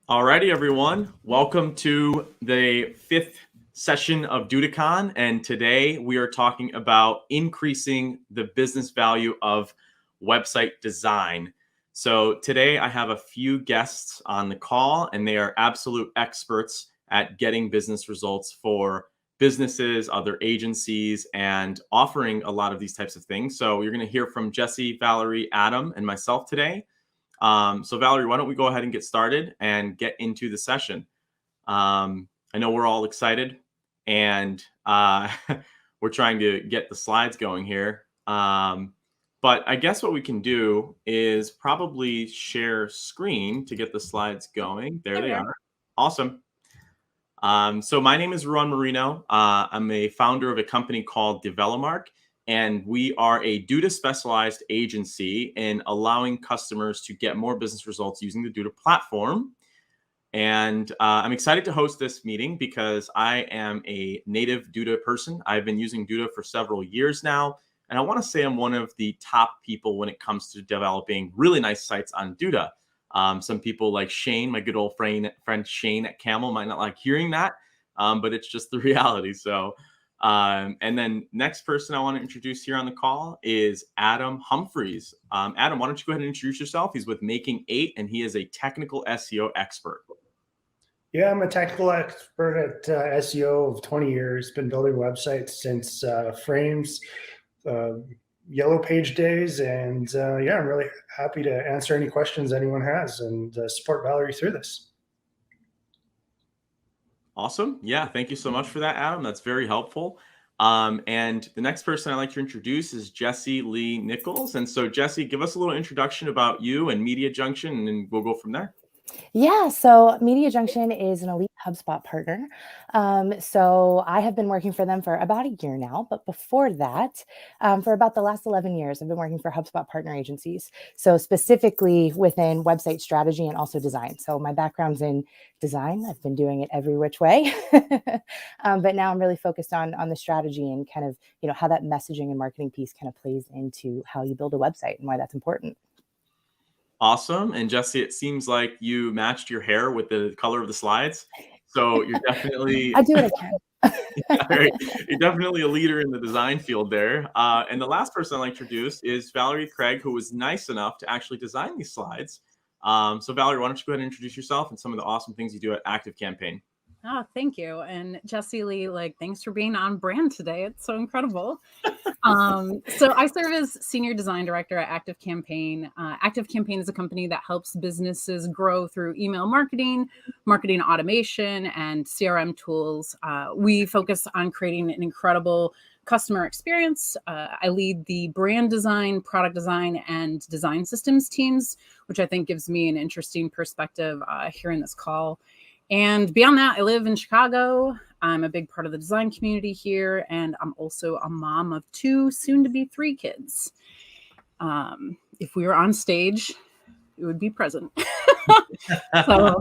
Alrighty, everyone. Welcome to the fifth session of DudaCon, and today we are talking about increasing the business value of website design. So today I have a few guests on the call, and they are absolute experts at getting business results for businesses, other agencies, and offering a lot of these types of things. So you're going to hear from Jesse, Valerie, Adam, and myself today. So Valerie, why don't we go ahead and get started and get into the session? I know we're all excited and we're trying to get the slides going here. But I guess what we can do is probably share screen to get the slides going. There they are. Awesome. So my name is Ron Marino. I'm a founder of a company called Develomark, and we are a Duda specialized agency in allowing customers to get more business results using the Duda platform. And I'm excited to host this meeting because I am a native Duda person. I've been using Duda for several years now, and I want to say I'm one of the top people when it comes to developing really nice sites on Duda. Some people like Shane, my good old friend Shane at Camel, might not like hearing that, but it's just the reality. So, and then next person I want to introduce here on the call is Adam Humphreys. Adam, why don't you go ahead and introduce yourself? He's with Making 8, and he is a technical SEO expert. Yeah, I'm a technical expert at SEO of 20 years. Been building websites since Frames, Yellow Page days, and yeah, I'm really happy to answer any questions anyone has and support Valerie through this. Awesome. Yeah, thank you so much for that, Adam. That's very helpful. And the next person I'd like to introduce is Jesse Lee Nichols. And so, Jesse, give us a little introduction about you and Media Junction, and then we'll go from there. Yeah, so Media Junction is an elite HubSpot partner. So I have been working for them for about a year now, but before that, for about the last 11 years, I've been working for HubSpot partner agencies. So specifically within website strategy and also design. So my background's in design. I've been doing it every which way, but now I'm really focused on the strategy and kind of, how that messaging and marketing piece kind of plays into how you build a website and why that's important. Awesome. And Jesse, it seems like you matched your hair with the color of the slides. So you're definitely I do what I can. You're definitely a leader in the design field there. And the last person I'd like to introduce is Valerie Craig, who was nice enough to actually design these slides. So Valerie, why don't you go ahead and introduce yourself and some of the awesome things you do at ActiveCampaign. Oh, thank you. And Jesse Lee, thanks for being on brand today. It's so incredible. So I serve as Senior Design Director at ActiveCampaign. ActiveCampaign is a company that helps businesses grow through email marketing, marketing automation, and CRM tools. We focus on creating an incredible customer experience. I lead the brand design, product design, and design systems teams, which I think gives me an interesting perspective here in this call. And beyond that, I live in Chicago. I'm a big part of the design community here, and I'm also a mom of 2, soon-to-be 3 kids. If we were on stage, it would be present. So,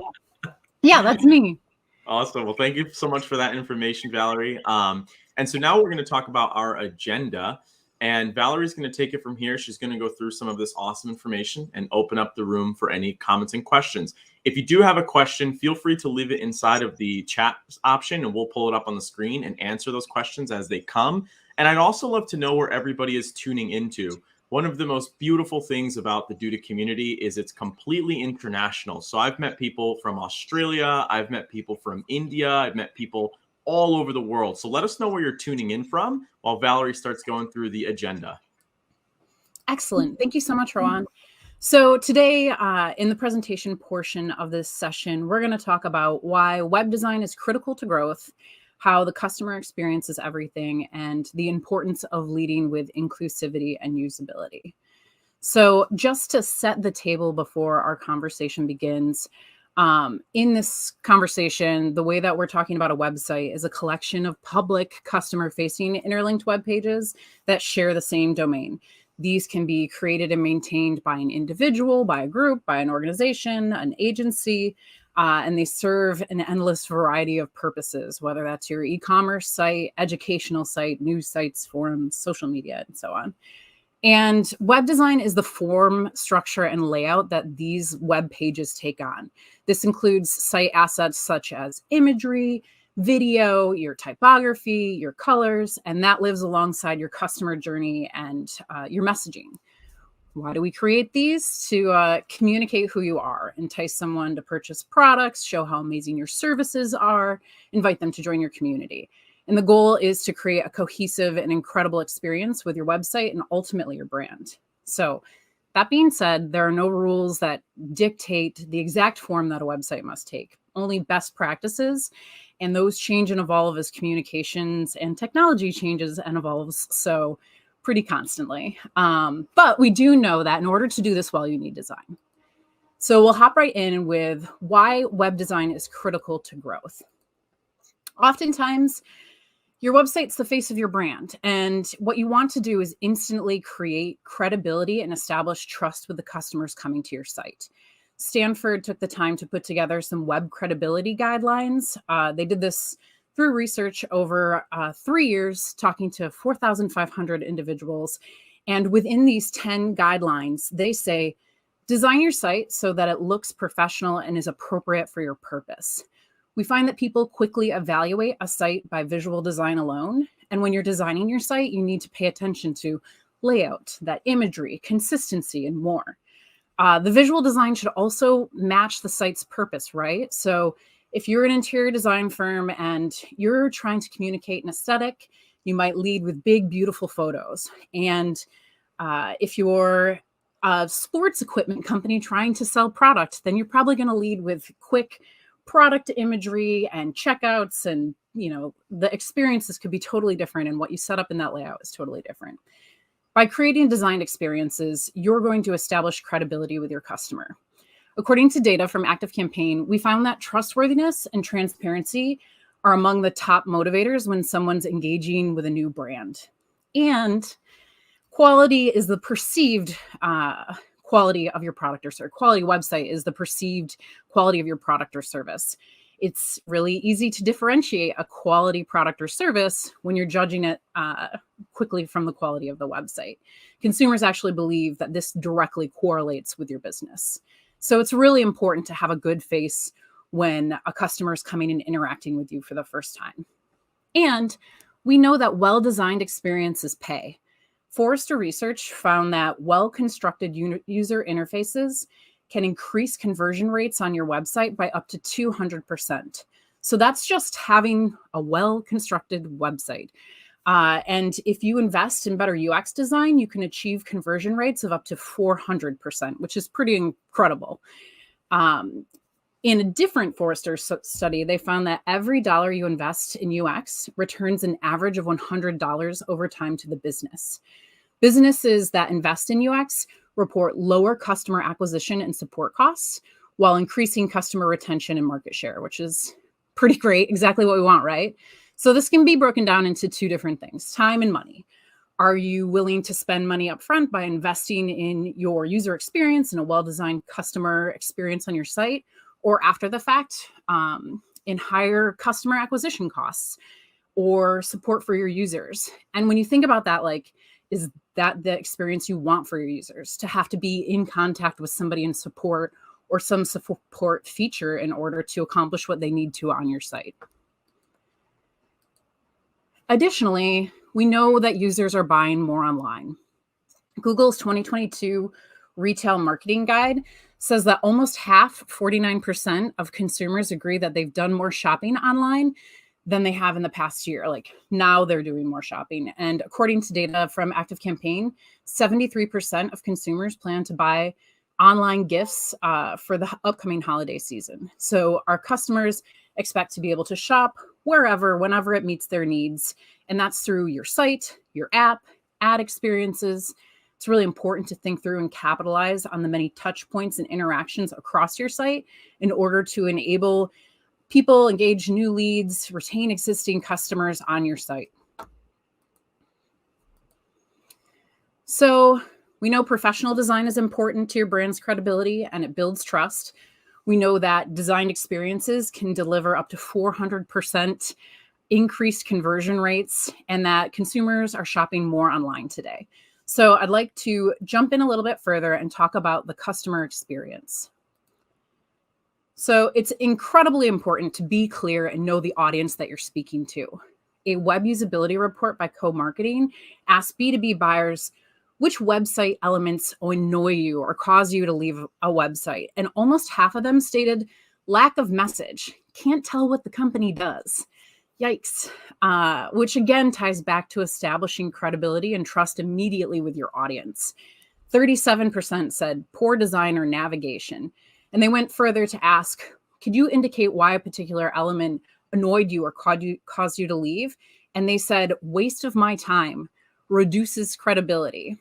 yeah, that's me. Awesome. Well, thank you so much for that information, Valerie. And so now we're going to talk about our agenda. And Valerie's going to take it from here. She's going to go through some of this awesome information and open up the room for any comments and questions. If you do have a question, feel free to leave it inside of the chat option, and we'll pull it up on the screen and answer those questions as they come. And I'd also love to know where everybody is tuning into. One of the most beautiful things about the Duda community is it's completely international. So I've met people from Australia, I've met people from India, I've met people all over the world. So let us know where you're tuning in from while Valerie starts going through the agenda. Excellent. Thank you so much, Rowan. So today, in the presentation portion of this session, we're going to talk about why web design is critical to growth, how the customer experience is everything, and the importance of leading with inclusivity and usability. So just to set the table before our conversation begins, in this conversation, the way that we're talking about a website is a collection of public customer-facing interlinked web pages that share the same domain. These can be created and maintained by an individual, by a group, by an organization, an agency, and they serve an endless variety of purposes, whether that's your e-commerce site, educational site, news sites, forums, social media, and so on. And web design is the form, structure, and layout that these web pages take on. This includes site assets such as imagery, video, your typography, your colors, and that lives alongside your customer journey and your messaging. Why do we create these? To communicate who you are, entice someone to purchase products, show how amazing your services are, invite them to join your community. And the goal is to create a cohesive and incredible experience with your website and ultimately your brand. So that being said, there are no rules that dictate the exact form that a website must take, only best practices. And those change and evolve as communications and technology changes and evolves. So pretty constantly. But we do know that in order to do this well, you need design. So we'll hop right in with why web design is critical to growth. Oftentimes, your website's the face of your brand. And what you want to do is instantly create credibility and establish trust with the customers coming to your site. Stanford took the time to put together some web credibility guidelines. They did this through research over 3 years, talking to 4,500 individuals. And within these 10 guidelines, they say, design your site so that it looks professional and is appropriate for your purpose. We find that people quickly evaluate a site by visual design alone. And when you're designing your site, you need to pay attention to layout, that imagery, consistency, and more. The visual design should also match the site's purpose, right? So if you're an interior design firm and you're trying to communicate an aesthetic, you might lead with big, beautiful photos. And if you're a sports equipment company trying to sell product, then you're probably going to lead with quick product imagery and checkouts, and the experiences could be totally different, and what you set up in that layout is totally different. By creating designed experiences, you're going to establish credibility with your customer. According to data from ActiveCampaign, we found that trustworthiness and transparency are among the top motivators when someone's engaging with a new brand. And quality is the perceived quality of your product or service. Quality website is the perceived quality of your product or service. It's really easy to differentiate a quality product or service when you're judging it quickly from the quality of the website. Consumers actually believe that this directly correlates with your business. So it's really important to have a good face when a customer is coming and interacting with you for the first time. And we know that well-designed experiences pay. Forrester research found that well-constructed user interfaces can increase conversion rates on your website by up to 200%. So that's just having a well-constructed website. And if you invest in better UX design, you can achieve conversion rates of up to 400%, which is pretty incredible. In a different Forrester study, they found that every dollar you invest in UX returns an average of $100 over time to the business. Businesses that invest in UX report lower customer acquisition and support costs while increasing customer retention and market share, which is pretty great. Exactly what we want, right? So this can be broken down into two different things: time and money. Are you willing to spend money up front by investing in your user experience and a well-designed customer experience on your site, or after the fact in higher customer acquisition costs or support for your users? And when you think about that, is that the experience you want for your users, to have to be in contact with somebody in support or some support feature in order to accomplish what they need to on your site? Additionally, we know that users are buying more online. Google's 2022 Retail Marketing Guide says that almost half, 49% of consumers agree that they've done more shopping online than they have in the past year. Now they're doing more shopping. And according to data from ActiveCampaign, 73% of consumers plan to buy online gifts for the upcoming holiday season. So our customers expect to be able to shop wherever, whenever it meets their needs. And that's through your site, your app, ad experiences. It's really important to think through and capitalize on the many touch points and interactions across your site in order to enable people, engage new leads, retain existing customers on your site. So we know professional design is important to your brand's credibility and it builds trust. We know that designed experiences can deliver up to 400% increased conversion rates and that consumers are shopping more online today. So I'd like to jump in a little bit further and talk about the customer experience. So it's incredibly important to be clear and know the audience that you're speaking to. A web usability report by Co-Marketing asked B2B buyers which website elements annoy you or cause you to leave a website. And almost half of them stated lack of message. Can't tell what the company does. Yikes. Which again ties back to establishing credibility and trust immediately with your audience. 37% said poor design or navigation. And they went further to ask, could you indicate why a particular element annoyed you or caused you to leave? And they said, waste of my time, reduces credibility.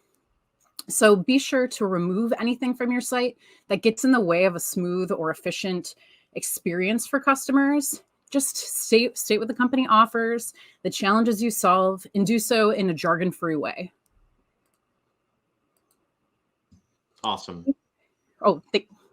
So be sure to remove anything from your site that gets in the way of a smooth or efficient experience for customers. Just state what the company offers, the challenges you solve, and do so in a jargon-free way. Awesome.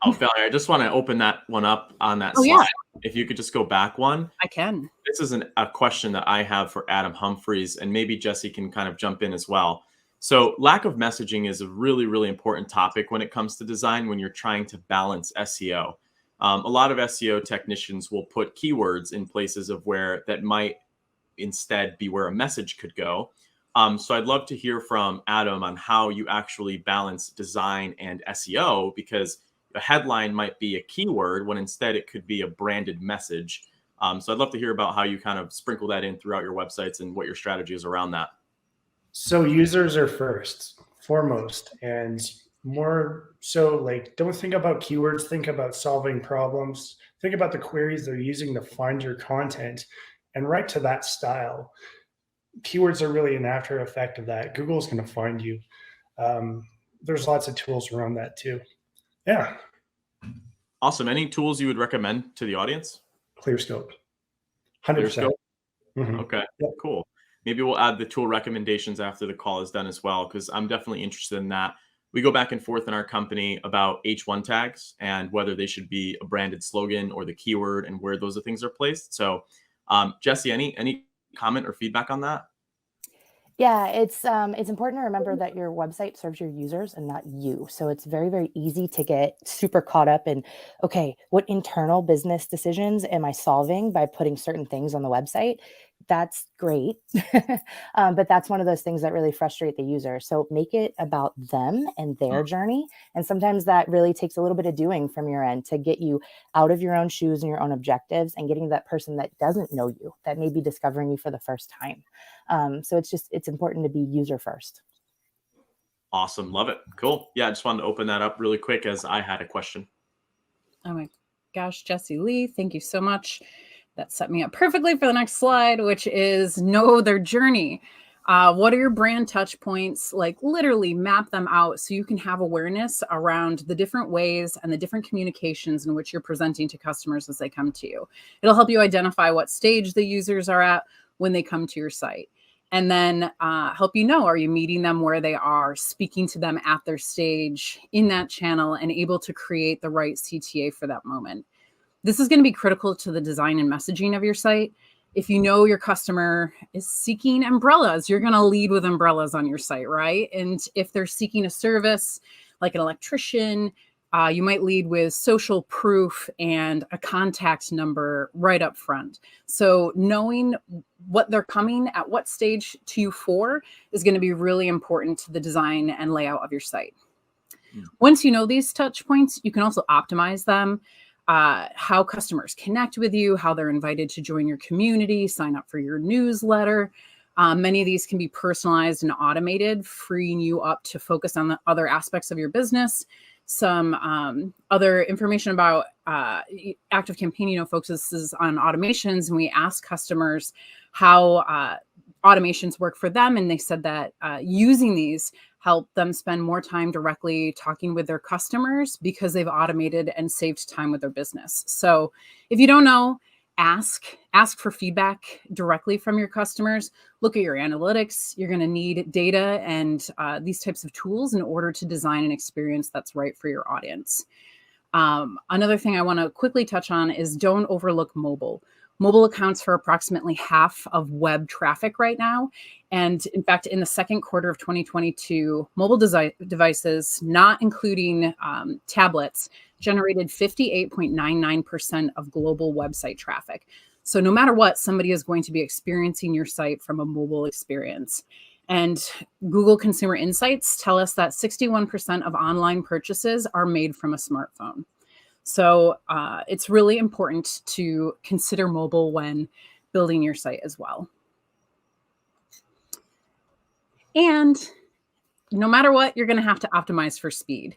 Valerie, I just want to open that one up on that slide. Yeah. If you could just go back one. I can. This is a question that I have for Adam Humphreys, and maybe Jesse can kind of jump in as well. So lack of messaging is a really, really important topic when it comes to design when you're trying to balance SEO. A lot of SEO technicians will put keywords in places of where that might instead be where a message could go. So I'd love to hear from Adam on how you actually balance design and SEO, because a headline might be a keyword when instead it could be a branded message. So I'd love to hear about how you kind of sprinkle that in throughout your websites and what your strategy is around that. So users are foremost, and more so, like, don't think about keywords, think about solving problems, think about the queries they're using to find your content and write to that style. Keywords are really an after effect of that. Google's going to find you. There's lots of tools around that too. Yeah. Awesome. Any tools you would recommend to the audience? ClearScope. 100%. Mm-hmm. Okay, yep. Cool. Maybe we'll add the tool recommendations after the call is done as well, because I'm definitely interested in that. We go back and forth in our company about H1 tags and whether they should be a branded slogan or the keyword and where those things are placed. So Jesse, any comment or feedback on that? Yeah, it's important to remember that your website serves your users and not you. So it's very, very easy to get super caught up in, okay, what internal business decisions am I solving by putting certain things on the website? That's great. But that's one of those things that really frustrate the user. So make it about them and their journey. And sometimes that really takes a little bit of doing from your end to get you out of your own shoes and your own objectives and getting that person that doesn't know you, that may be discovering you for the first time. So it's important to be user first. Awesome. Love it. Cool. Yeah. I just wanted to open that up really quick as I had a question. Oh my gosh, Jesse Lee, thank you so much. That set me up perfectly for the next slide, which is know their journey. What are your brand touch points? Like literally map them out so you can have awareness around the different ways and the different communications in which you're presenting to customers as they come to you. It'll help you identify what stage the users are at when they come to your site. And then help you know, are you meeting them where they are, speaking to them at their stage in that channel and able to create the right CTA for that moment. This is going to be critical to the design and messaging of your site. If you know your customer is seeking umbrellas, you're going to lead with umbrellas on your site, right? And if they're seeking a service like an electrician, you might lead with social proof and a contact number right up front. So knowing what they're coming at what stage to you for is going to be really important to the design and layout of your site. Once you know these touch points, you can also optimize them. How customers connect with you, how they're invited to join your community, sign up for your newsletter. Many of these can be personalized and automated, freeing you up to focus on the other aspects of your business. Some other information about ActiveCampaign, focuses on automations, and we asked customers how automations work for them, and they said that using these help them spend more time directly talking with their customers because they've automated and saved time with their business. So if you don't know, ask for feedback directly from your customers. Look at your analytics. You're going to need data and these types of tools in order to design an experience that's right for your audience. Another thing I want to quickly touch on is don't overlook mobile. Mobile accounts for approximately half of web traffic right now. And in fact, in the second quarter of 2022, mobile devices, not including tablets, generated 58.99% of global website traffic. So no matter what, somebody is going to be experiencing your site from a mobile experience. And Google Consumer Insights tell us that 61% of online purchases are made from a smartphone. So it's really important to consider mobile when building your site as well. And no matter what, you're going to have to optimize for speed.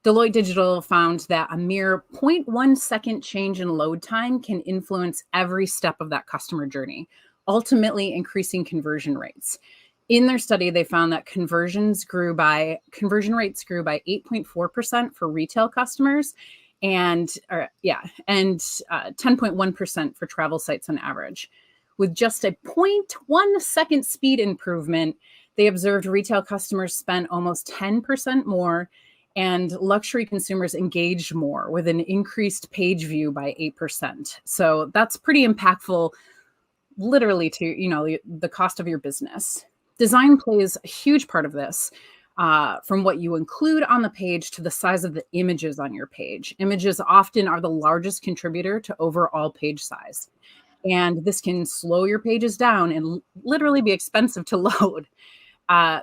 Deloitte Digital found that a mere 0.1 second change in load time can influence every step of that customer journey, ultimately increasing conversion rates. In their study, they found that conversion rates grew by 8.4% for retail customers and 10.1% for travel sites on average. With just a 0.1 second speed improvement, they observed retail customers spent almost 10% more and luxury consumers engaged more with an increased page view by 8%. So that's pretty impactful, literally, to the cost of your business. Design plays a huge part of this, from what you include on the page to the size of the images on your page. Images often are the largest contributor to overall page size. And this can slow your pages down and literally be expensive to load.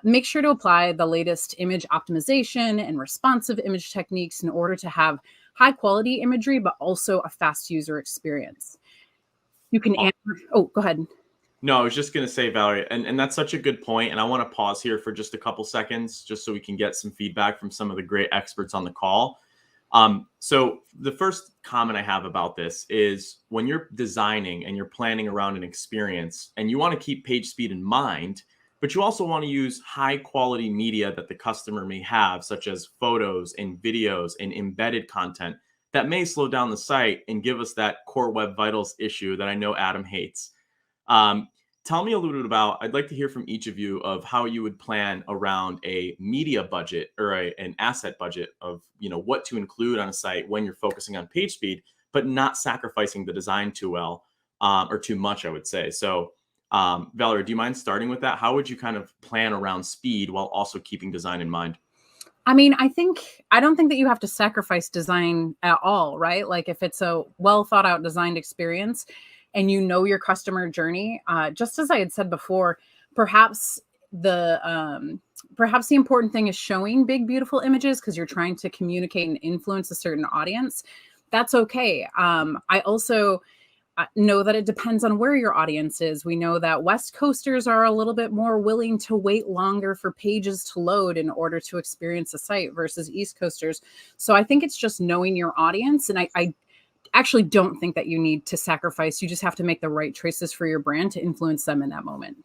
Make sure to apply the latest image optimization and responsive image techniques in order to have high quality imagery, but also a fast user experience. You can go ahead. No, I was just going to say, Valerie, and that's such a good point. And I want to pause here for just a couple seconds, just so we can get some feedback from some of the great experts on the call. So the first comment I have about this is when you're designing and you're planning around an experience and you want to keep page speed in mind, but you also want to use high quality media that the customer may have, such as photos and videos and embedded content that may slow down the site and give us that core web vitals issue that I know Adam hates. Tell me a little bit about, I'd like to hear from each of you of how you would plan around a media budget or an asset budget of, what to include on a site when you're focusing on page speed, but not sacrificing the design too well, or too much, I would say. So, Valerie, do you mind starting with that? How would you kind of plan around speed while also keeping design in mind? I mean, I don't think that you have to sacrifice design at all, right? Like if it's a well thought out designed experience and you know your customer journey, just as I had said before, perhaps the important thing is showing big, beautiful images because you're trying to communicate and influence a certain audience. That's okay. I also know that it depends on where your audience is. We know that West Coasters are a little bit more willing to wait longer for pages to load in order to experience a site versus East Coasters. So I think it's just knowing your audience. And I actually don't think that you need to sacrifice. You just have to make the right choices for your brand to influence them in that moment.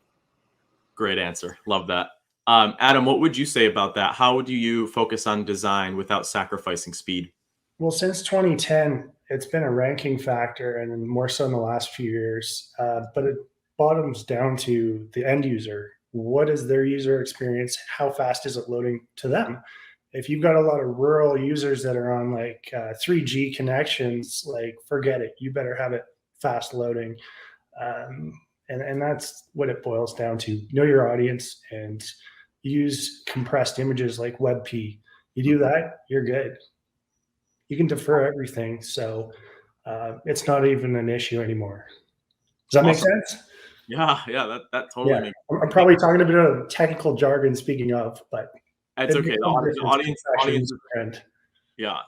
Great answer. Love that. Adam, what would you say about that? How do you focus on design without sacrificing speed? Well, since 2010, it's been a ranking factor, and more so in the last few years. But it bottoms down to the end user. What is their user experience? How fast is it loading to them? If you've got a lot of rural users that are on 3G connections, forget it. You better have it fast loading. And that's what it boils down to. Know your audience and use compressed images like WebP. You do that, you're good. You can defer everything. So it's not even an issue anymore. Does that make sense? Yeah, that totally makes sense. I'm probably talking a bit of technical jargon speaking of, but it's okay. The audience yeah.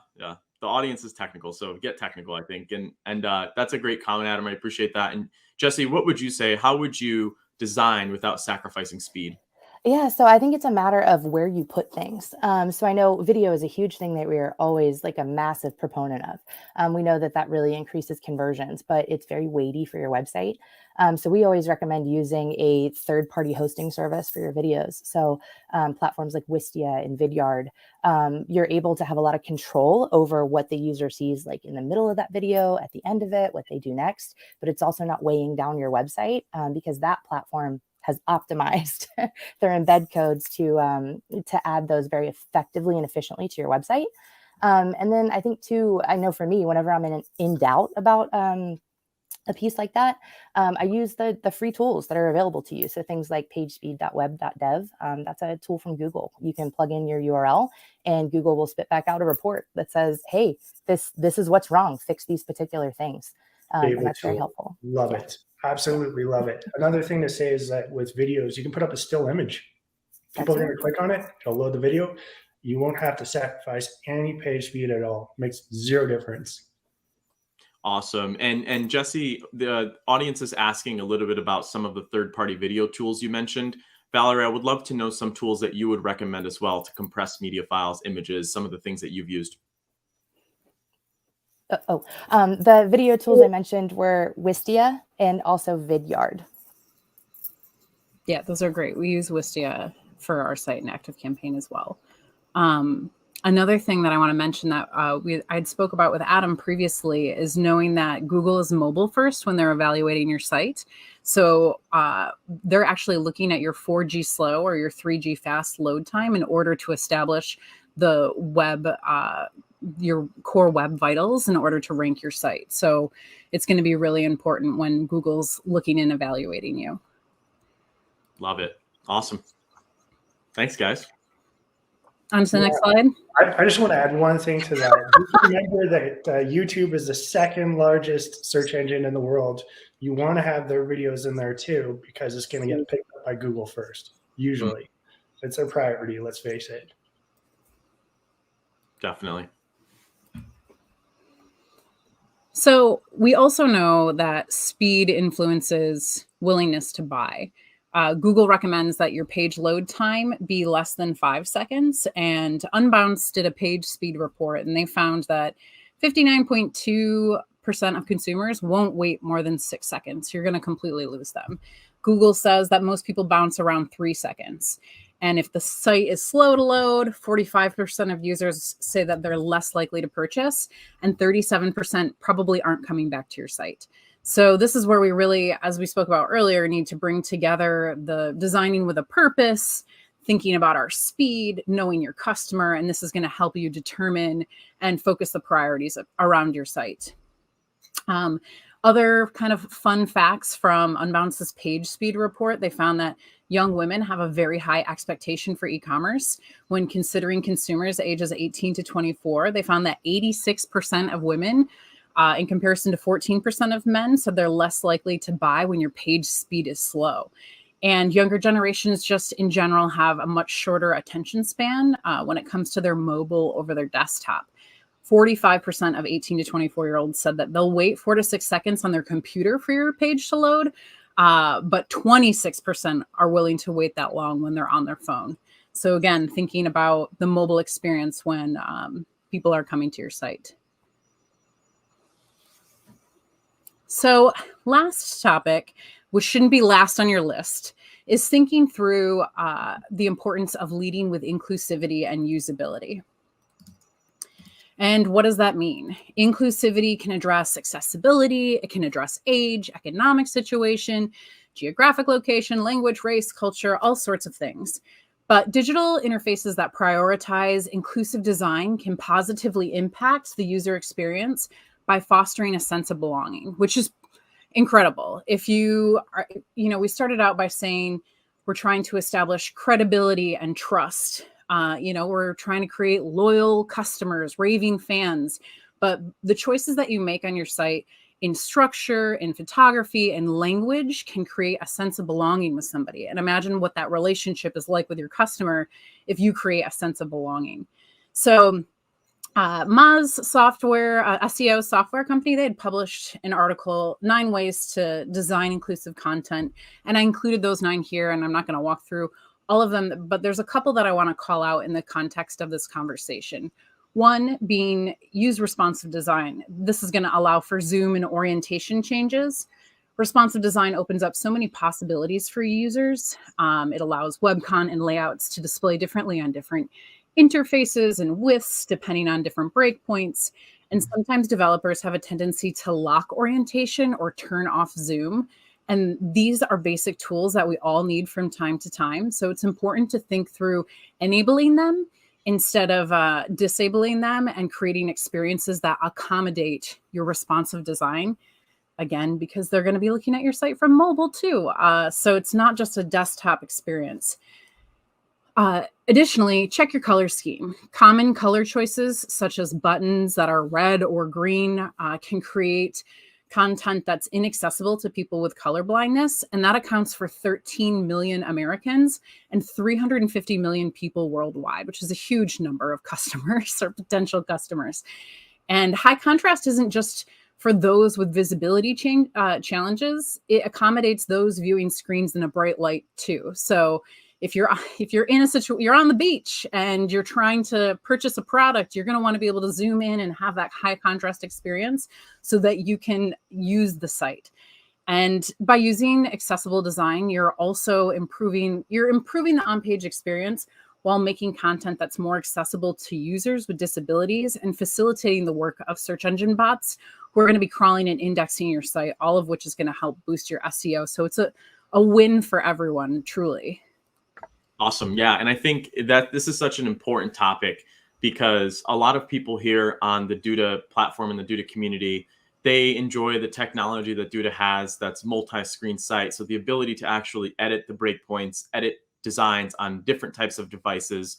The audience is technical, so get technical, I think. And that's a great comment, Adam. I appreciate that. And Jesse, what would you say? How would you design without sacrificing speed? Yeah, so I think it's a matter of where you put things. So I know video is a huge thing that we are always a massive proponent of. We know that really increases conversions, but it's very weighty for your website. So we always recommend using a third-party hosting service for your videos. So platforms like Wistia and Vidyard, you're able to have a lot of control over what the user sees in the middle of that video, at the end of it, what they do next. But it's also not weighing down your website because that platform has optimized their embed codes to add those very effectively and efficiently to your website. And then I think too, I know for me, whenever I'm in doubt about a piece like that, I use the free tools that are available to you. So things like pagespeed.web.dev, that's a tool from Google. You can plug in your URL and Google will spit back out a report that says, hey, this is what's wrong. Fix these particular things. And that's very helpful. Love it. Absolutely love it. Another thing to say is that with videos, you can put up a still image. People are going to click on it. It'll load the video. You won't have to sacrifice any page speed at all. It makes zero difference. Awesome. And Jesse, the audience is asking a little bit about some of the third-party video tools you mentioned. Valerie, I would love to know some tools that you would recommend as well to compress media files, images, some of the things that you've used. The video tools I mentioned were Wistia and also Vidyard. Yeah, those are great. We use Wistia for our site and ActiveCampaign as well. Another thing that I want to mention that I'd spoke about with Adam previously is knowing that Google is mobile first when they're evaluating your site. So they're actually looking at your 4G slow or your 3G fast load time in order to establish the web, your core web vitals in order to rank your site. So it's going to be really important when Google's looking and evaluating you. Love it. Awesome. Thanks, guys. On to the next slide. I just want to add one thing to that. Just remember that YouTube is the second largest search engine in the world. You want to have their videos in there too, because it's going to get picked up by Google first. Usually, it's a priority. Let's face it. Definitely. So we also know that speed influences willingness to buy. Google recommends that your page load time be less than 5 seconds, and Unbounce did a page speed report, and they found that 59.2% of consumers won't wait more than 6 seconds. You're going to completely lose them. Google says that most people bounce around 3 seconds. And if the site is slow to load, 45% of users say that they're less likely to purchase, and 37% probably aren't coming back to your site. So this is where we really, as we spoke about earlier, need to bring together the designing with a purpose, thinking about our speed, knowing your customer, and this is going to help you determine and focus the priorities around your site. Other kind of fun facts from Unbounce's page speed report, they found that young women have a very high expectation for e-commerce. When considering consumers ages 18 to 24, they found that 86% of women in comparison to 14% of men said they're less likely to buy when your page speed is slow. And younger generations just in general have a much shorter attention span when it comes to their mobile over their desktop. 45% of 18 to 24-year-olds said that they'll wait 4 to 6 seconds on their computer for your page to load, but 26% are willing to wait that long when they're on their phone. So again, thinking about the mobile experience when people are coming to your site. So last topic, which shouldn't be last on your list, is thinking through the importance of leading with inclusivity and usability. And what does that mean? Inclusivity can address accessibility, it can address age, economic situation, geographic location, language, race, culture, all sorts of things. But digital interfaces that prioritize inclusive design can positively impact the user experience by fostering a sense of belonging, which is incredible. If you are, we started out by saying we're trying to establish credibility and trust. We're trying to create loyal customers, raving fans, but the choices that you make on your site in structure, in photography, and language can create a sense of belonging with somebody. And imagine what that relationship is like with your customer if you create a sense of belonging. So Moz Software, SEO software company, they had published an article, 9 ways to design inclusive content. And I included those 9 here, and I'm not going to walk through all of them, but there's a couple that I want to call out in the context of this conversation. One being use responsive design. This is going to allow for zoom and orientation changes. Responsive design opens up so many possibilities for users. It allows webcon and layouts to display differently on different interfaces and widths depending on different breakpoints. And sometimes developers have a tendency to lock orientation or turn off zoom. And these are basic tools that we all need from time to time. So it's important to think through enabling them instead of disabling them and creating experiences that accommodate your responsive design. again, because they're going to be looking at your site from mobile too. So it's not just a desktop experience. Additionally, check your color scheme. Common color choices, such as buttons that are red or green, can create content that's inaccessible to people with color blindness. And that accounts for 13 million Americans and 350 million people worldwide, which is a huge number of customers or potential customers. And high contrast isn't just for those with visibility challenges. It accommodates those viewing screens in a bright light too. So if you're in a situation, you're on the beach and you're trying to purchase a product, you're going to want to be able to zoom in and have that high contrast experience so that you can use the site. And by using accessible design, you're also improving the on-page experience while making content that's more accessible to users with disabilities and facilitating the work of search engine bots who are going to be crawling and indexing your site, all of which is going to help boost your SEO. So it's a win for everyone, truly. Awesome. Yeah. And I think that this is such an important topic because a lot of people here on the Duda platform and the Duda community, they enjoy the technology that Duda has that's multi-screen site. So the ability to actually edit the breakpoints, edit designs on different types of devices.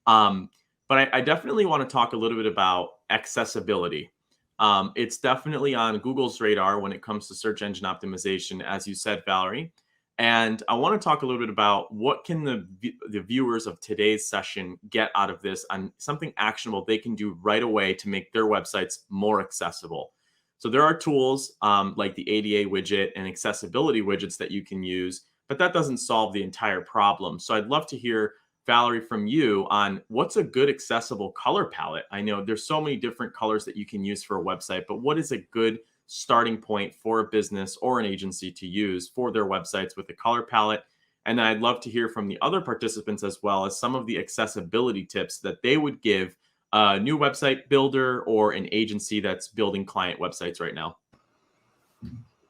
But I definitely want to talk a little bit about accessibility. It's definitely on Google's radar when it comes to search engine optimization, as you said, Valerie. And I want to talk a little bit about what can the viewers of today's session get out of this on something actionable they can do right away to make their websites more accessible. So there are tools like the ADA widget and accessibility widgets that you can use, but that doesn't solve the entire problem. So I'd love to hear, Valerie, from you on what's a good accessible color palette. I know there's so many different colors that you can use for a website, but what is a good starting point for a business or an agency to use for their websites with a color palette? And then I'd love to hear from the other participants as well as some of the accessibility tips that they would give a new website builder or an agency that's building client websites right now.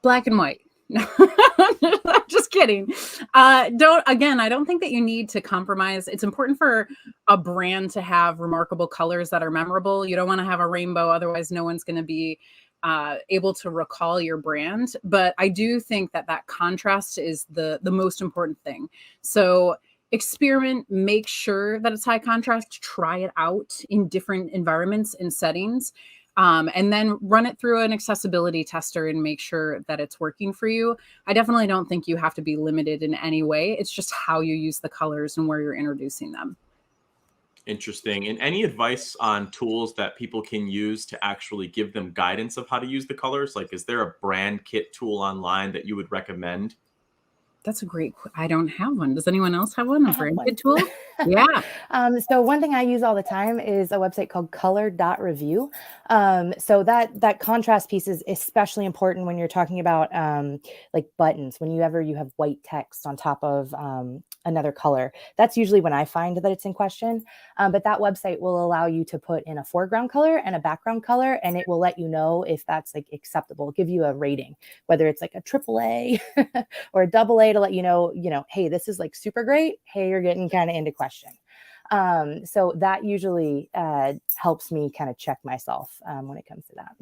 Black and white. No, I'm just kidding. I don't think that you need to compromise. It's important for a brand to have remarkable colors that are memorable. You don't want to have a rainbow, otherwise no one's going to be able to recall your brand. But I do think that contrast is the most important thing. So experiment, make sure that it's high contrast, try it out in different environments and settings. And then run it through an accessibility tester and make sure that it's working for you. I definitely don't think you have to be limited in any way. It's just how you use the colors and where you're introducing them. Interesting. And any advice on tools that people can use to actually give them guidance of how to use the colors? Like, is there a brand kit tool online that you would recommend? That's a great. I don't have one. Does anyone else have one? A brand kit tool? Yeah. So one thing I use all the time is a website called color.review. So that contrast piece is especially important when you're talking about like buttons, when you have white text on top of another color. That's usually when I find that it's in question. But that website will allow you to put in a foreground color and a background color, and it will let you know if that's like acceptable, give you a rating, whether it's like a AAA or a AA to let you know, hey, this is like super great. Hey, you're getting kind of into question. So that usually helps me kind of check myself when it comes to that.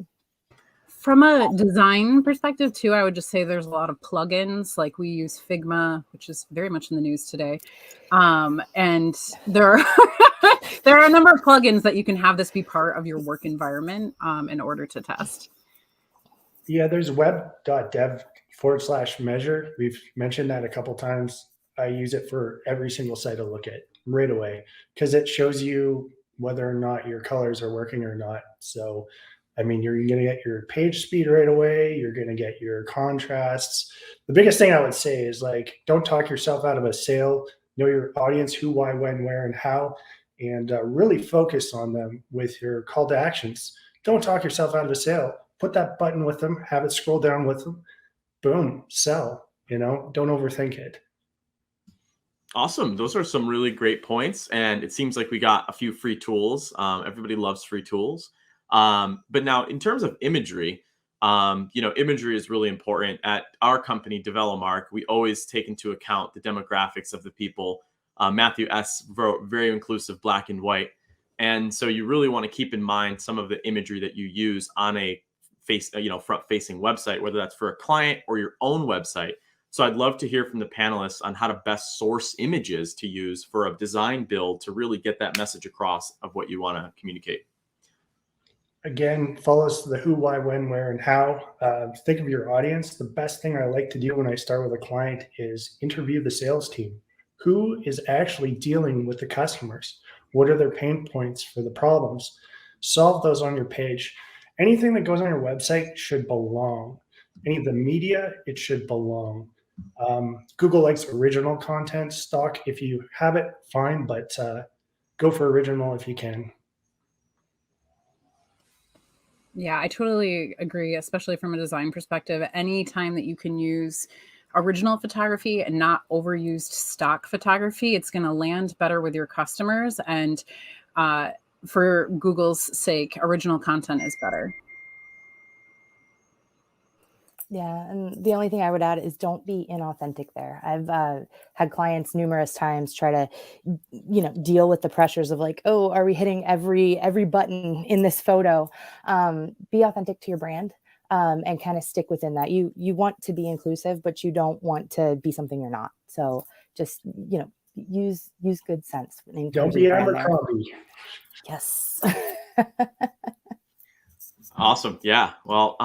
From a design perspective too, I would just say there's a lot of plugins. Like we use Figma, which is very much in the news today. And there are there are a number of plugins that you can have this be part of your work environment in order to test. Yeah, there's web.dev/measure. We've mentioned that a couple times. I use it for every single site I look at right away because it shows you whether or not your colors are working or not. So, I mean, you're going to get your page speed right away. You're going to get your contrasts. The biggest thing I would say is like, don't talk yourself out of a sale. Know your audience, who, why, when, where, and how, and really focus on them with your call to actions. Don't talk yourself out of a sale. Put that button with them, have it scroll down with them. Boom, sell, don't overthink it. Awesome. Those are some really great points. And it seems like we got a few free tools. Everybody loves free tools. But now in terms of imagery, imagery is really important. At our company, DevelopMark, we always take into account the demographics of the people. Matthew S. wrote very inclusive black and white. And so you really want to keep in mind some of the imagery that you use on a front-facing website, whether that's for a client or your own website. So I'd love to hear from the panelists on how to best source images to use for a design build to really get that message across of what you want to communicate. Again, follows the who, why, when, where, and how. Think of your audience. The best thing I like to do when I start with a client is interview the sales team. Who is actually dealing with the customers? What are their pain points for the problems? Solve those on your page. Anything that goes on your website should belong. Any of the media, it should belong. Google likes original content stock. If you have it, fine, but go for original if you can. Yeah, I totally agree, especially from a design perspective. Any time that you can use original photography and not overused stock photography, it's going to land better with your customers. And for Google's sake, original content is better. Yeah, and the only thing I would add is don't be inauthentic there. I've had clients numerous times try to, deal with the pressures of like, oh, are we hitting every button in this photo? Be authentic to your brand, and kind of stick within that. You want to be inclusive, but you don't want to be something you're not. So just use good sense. Don't be Abercrombie. Yes. Awesome. Yeah. Well,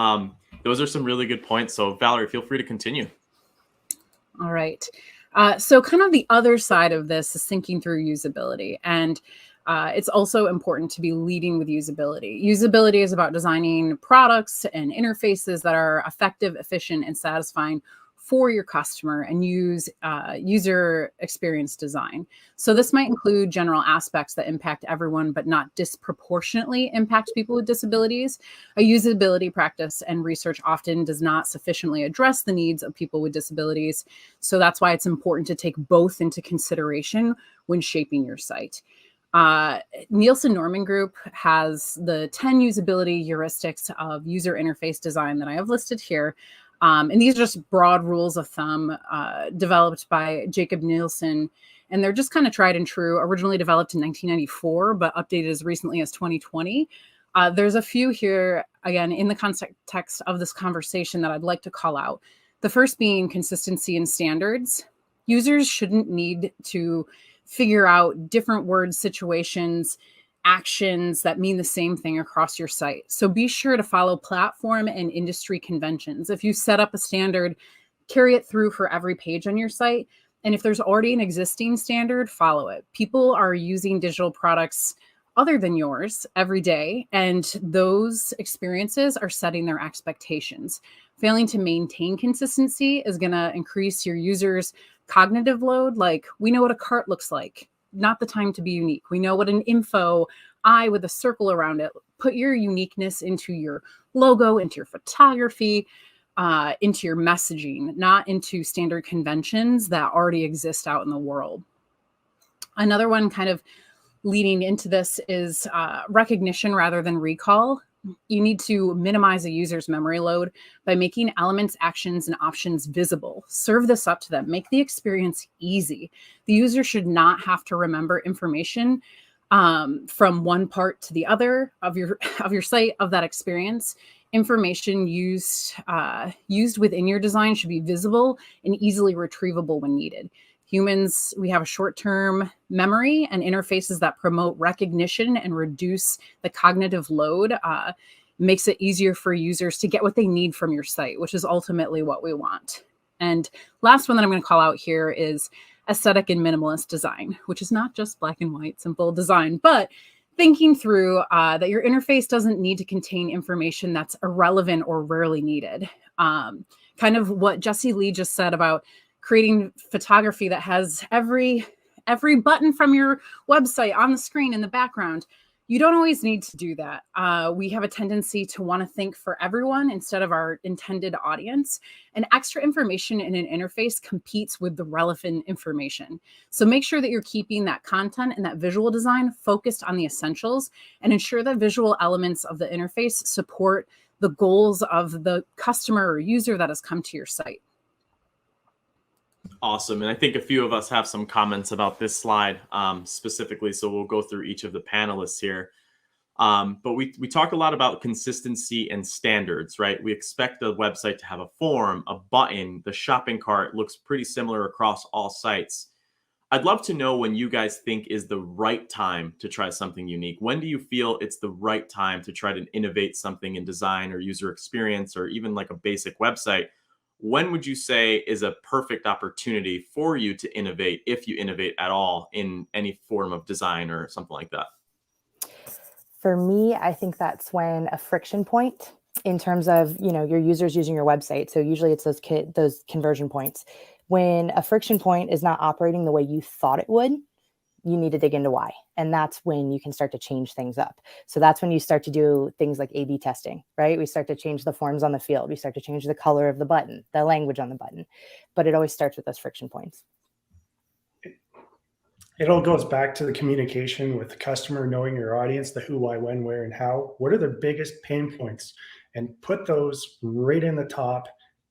those are some really good points. So Valerie, feel free to continue. All right. So kind of the other side of this is thinking through usability. And it's also important to be leading with usability. Usability is about designing products and interfaces that are effective, efficient, and satisfying for your customer, and use user experience design. So this might include general aspects that impact everyone, but not disproportionately impact people with disabilities. A usability practice and research often does not sufficiently address the needs of people with disabilities. So that's why it's important to take both into consideration when shaping your site. Nielsen Norman Group has the 10 usability heuristics of user interface design that I have listed here. And these are just broad rules of thumb developed by Jacob Nielsen. And they're just kind of tried and true, originally developed in 1994, but updated as recently as 2020. There's a few here, again, in the context of this conversation that I'd like to call out. The first being consistency and standards. Users shouldn't need to figure out different words, situations, actions that mean the same thing across your site. So be sure to follow platform and industry conventions. If you set up a standard, carry it through for every page on your site. And if there's already an existing standard, follow it. People are using digital products other than yours every day, and those experiences are setting their expectations. Failing to maintain consistency is going to increase your users' cognitive load. Like, we know what a cart looks like. Not the time to be unique. We know what an info eye with a circle around it. Put your uniqueness into your logo, into your photography, into your messaging, not into standard conventions that already exist out in the world. Another one kind of leading into this is recognition rather than recall. You need to minimize a user's memory load by making elements, actions, and options visible. Serve this up to them. Make the experience easy. The user should not have to remember information from one part to the other of your site, of that experience. Information used within your design should be visible and easily retrievable when needed. Humans, we have a short-term memory, and interfaces that promote recognition and reduce the cognitive load makes it easier for users to get what they need from your site, which is ultimately what we want. And last one that I'm going to call out here is aesthetic and minimalist design, which is not just black and white, simple design, but thinking through that your interface doesn't need to contain information that's irrelevant or rarely needed. Kind of what Jesse Lee just said about creating photography that has every button from your website on the screen in the background. You don't always need to do that. We have a tendency to want to think for everyone instead of our intended audience. And extra information in an interface competes with the relevant information. So make sure that you're keeping that content and that visual design focused on the essentials, and ensure that visual elements of the interface support the goals of the customer or user that has come to your site. Awesome. And I think a few of us have some comments about this slide specifically, so we'll go through each of the panelists here. But we talk a lot about consistency and standards, right? We expect the website to have a form, a button, the shopping cart looks pretty similar across all sites. I'd love to know when you guys think is the right time to try something unique. When do you feel it's the right time to try to innovate something in design or user experience or even like a basic website? When would you say is a perfect opportunity for you to innovate, if you innovate at all in any form of design or something like that? For me, I think that's when a friction point in terms of, your users using your website. So usually it's those conversion points. When a friction point is not operating the way you thought it would, you need to dig into why. And that's when you can start to change things up. So that's when you start to do things like A/B testing, right? We start to change the forms on the field. We start to change the color of the button, the language on the button. But it always starts with those friction points. It all goes back to the communication with the customer, knowing your audience, the who, why, when, where, and how. What are their biggest pain points? And put those right in the top,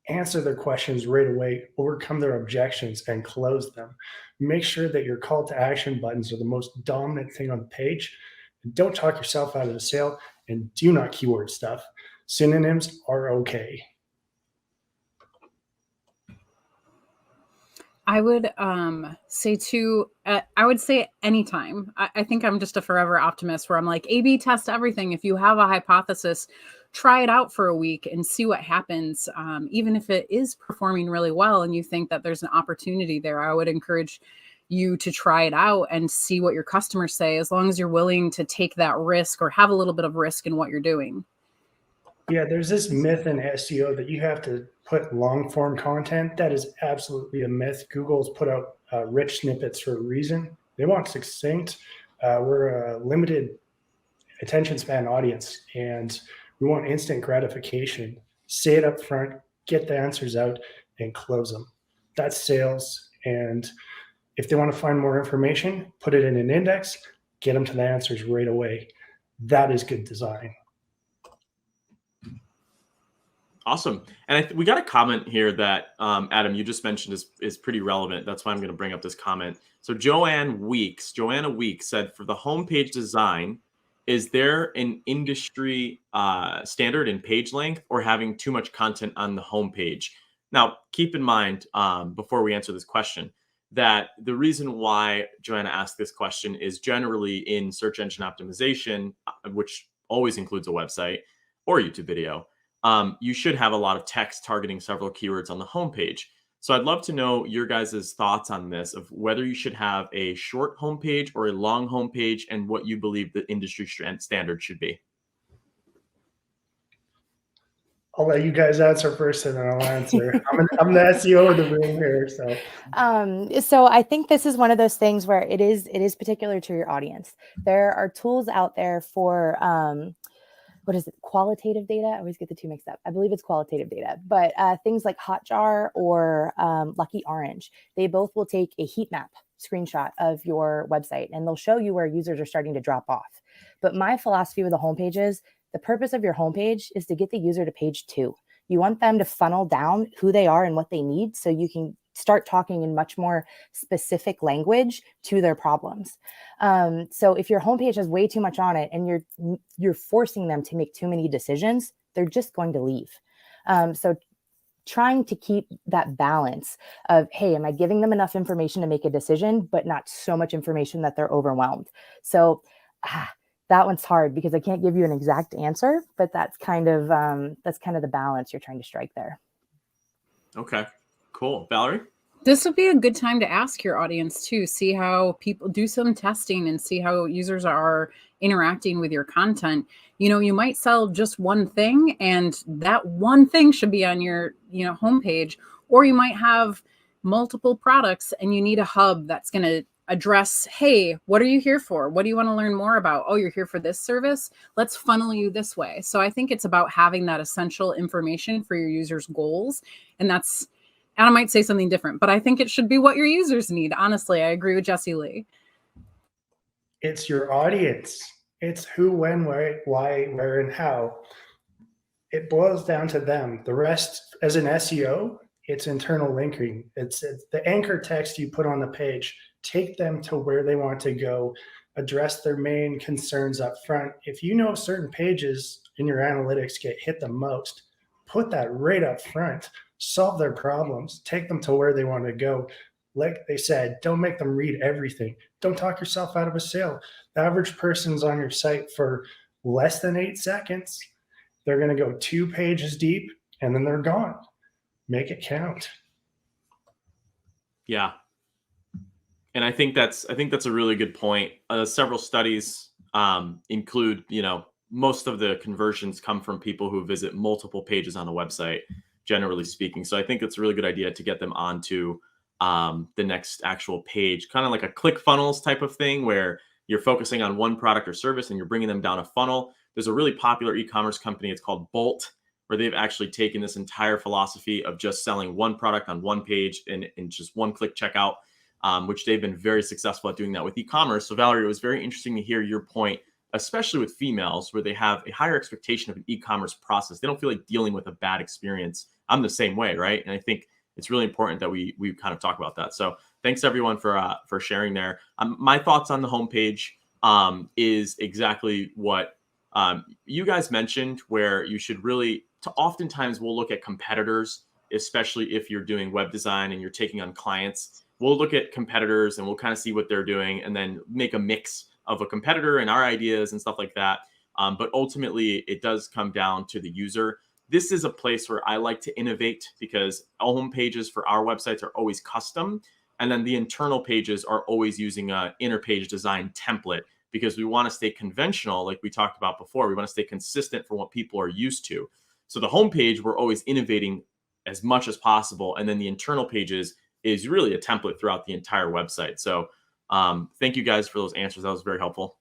answer their questions right away, overcome their objections, and close them. Make sure that your call to action buttons are the most dominant thing on the page. And don't talk yourself out of the sale, and do not keyword stuff. Synonyms are okay. I would say too, I would say anytime. I think I'm just a forever optimist where I'm like, A/B test everything. If you have a hypothesis, try it out for a week and see what happens. Even if it is performing really well and you think that there's an opportunity there, I would encourage you to try it out and see what your customers say, as long as you're willing to take that risk or have a little bit of risk in what you're doing. Yeah, there's this myth in SEO that you have to put long form content. That is absolutely a myth. Google's put out rich snippets for a reason. They want succinct. We're a limited attention span audience, and we want instant gratification. Say it up front, get the answers out, and close them. That's sales. And if they want to find more information, put it in an index, get them to the answers right away. That is good design. Awesome. And we got a comment here that, Adam, you just mentioned is pretty relevant. That's why I'm going to bring up this comment. So Joanna Weeks said, for the homepage design, is there an industry standard in page length or having too much content on the homepage? Now, keep in mind, before we answer this question, that the reason why Joanna asked this question is generally in search engine optimization, which always includes a website or YouTube video. You should have a lot of text targeting several keywords on the homepage. So I'd love to know your guys' thoughts on this, of whether you should have a short homepage or a long homepage, and what you believe the industry standard should be. I'll let you guys answer first, and then I'll answer. I'm the SEO of the room here, so. So I think this is one of those things where it is particular to your audience. There are tools out there for what is it? Qualitative data? I always get the two mixed up. I believe it's qualitative data, but things like Hotjar or Lucky Orange, they both will take a heat map screenshot of your website, and they'll show you where users are starting to drop off. But my philosophy with the homepage is, the purpose of your homepage is to get the user to page 2. You want them to funnel down who they are and what they need, so you can start talking in much more specific language to their problems. So if your homepage has way too much on it and you're forcing them to make too many decisions, they're just going to leave. So trying to keep that balance of, hey, am I giving them enough information to make a decision, but not so much information that they're overwhelmed? So that one's hard, because I can't give you an exact answer, but that's kind of the balance you're trying to strike there. Okay, cool. Valerie? This would be a good time to ask your audience too, see how people do some testing and see how users are interacting with your content. You might sell just one thing, and that one thing should be on your, homepage, or you might have multiple products and you need a hub that's going to address, hey, what are you here for? What do you want to learn more about? Oh, you're here for this service. Let's funnel you this way. So I think it's about having that essential information for your users' goals. And Adam might say something different, but I think it should be what your users need. Honestly, I agree with Jessie Lee. It's your audience. It's who, when, where, why, where, and how. It boils down to them. The rest, as an SEO, it's internal linking. It's the anchor text you put on the page. Take them to where they want to go. address their main concerns up front. If you know certain pages in your analytics get hit the most, put that right up front, solve their problems, take them to where they want to go. Like they said, don't make them read everything. Don't talk yourself out of a sale. The average person's on your site for less than 8 seconds. They're going to go 2 pages deep and then they're gone. Make it count. Yeah. And I think that's a really good point. Several studies include, most of the conversions come from people who visit multiple pages on a website, generally speaking. So I think it's a really good idea to get them onto the next actual page, kind of like a ClickFunnels type of thing where you're focusing on one product or service and you're bringing them down a funnel. There's a really popular e-commerce company. It's called Bolt, where they've actually taken this entire philosophy of just selling one product on one page and just one click checkout, which they've been very successful at doing that with e-commerce. So Valerie, it was very interesting to hear your point, especially with females where they have a higher expectation of an e-commerce process. They don't feel like dealing with a bad experience. I'm the same way, right? And I think it's really important that we kind of talk about that. So thanks everyone for sharing there. My thoughts on the homepage is exactly what you guys mentioned, where you should really, oftentimes we'll look at competitors, especially if you're doing web design and you're taking on clients. We'll look at competitors and we'll kind of see what they're doing and then make a mix of a competitor and our ideas and stuff like that. But ultimately, it does come down to the user. This is a place where I like to innovate because all home pages for our websites are always custom. And then the internal pages are always using a inner page design template because we want to stay conventional, like we talked about before. We want to stay consistent for what people are used to. So the homepage, we're always innovating as much as possible. And then the internal pages is really a template throughout the entire website. So thank you guys for those answers. That was very helpful.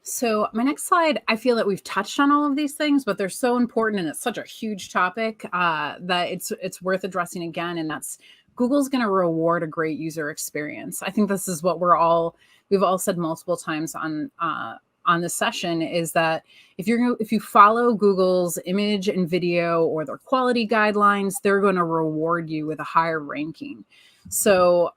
So my next slide, I feel that we've touched on all of these things, but they're so important and it's such a huge topic that it's worth addressing again. And that's Google's going to reward a great user experience. I think this is what we've all said multiple times on this session, is that if you follow Google's image and video or their quality guidelines, they're going to reward you with a higher ranking. So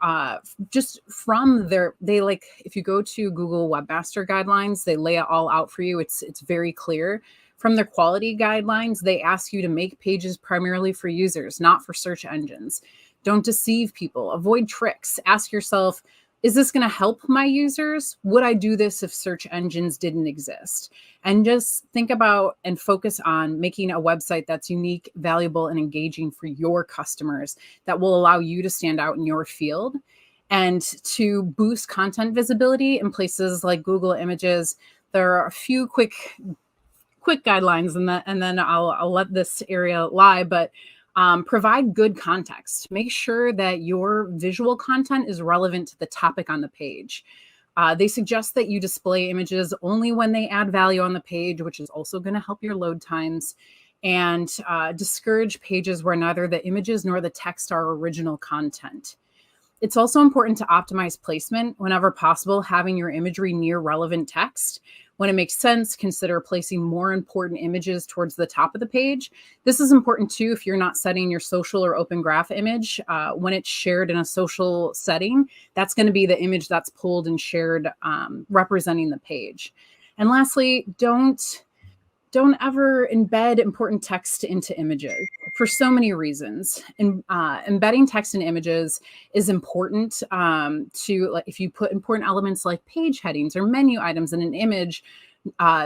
just from if you go to Google Webmaster Guidelines, they lay it all out for you. It's very clear. From their quality guidelines, they ask you to make pages primarily for users, not for search engines. Don't deceive people. Avoid tricks. Ask yourself, is this going to help my users? Would I do this if search engines didn't exist? And just think about and focus on making a website that's unique, valuable, and engaging for your customers that will allow you to stand out in your field. And to boost content visibility in places like Google Images, there are a few quick guidelines, and then I'll let this area lie, but provide good context. Make sure that your visual content is relevant to the topic on the page. They suggest that you display images only when they add value on the page, which is also going to help your load times, and discourage pages where neither the images nor the text are original content. It's also important to optimize placement whenever possible, having your imagery near relevant text. When it makes sense, consider placing more important images towards the top of the page. This is important too if you're not setting your social or open graph image. When it's shared in a social setting, that's going to be the image that's pulled and shared representing the page. And lastly, don't ever embed important text into images for so many reasons. And embedding text in images is important if you put important elements like page headings or menu items in an image,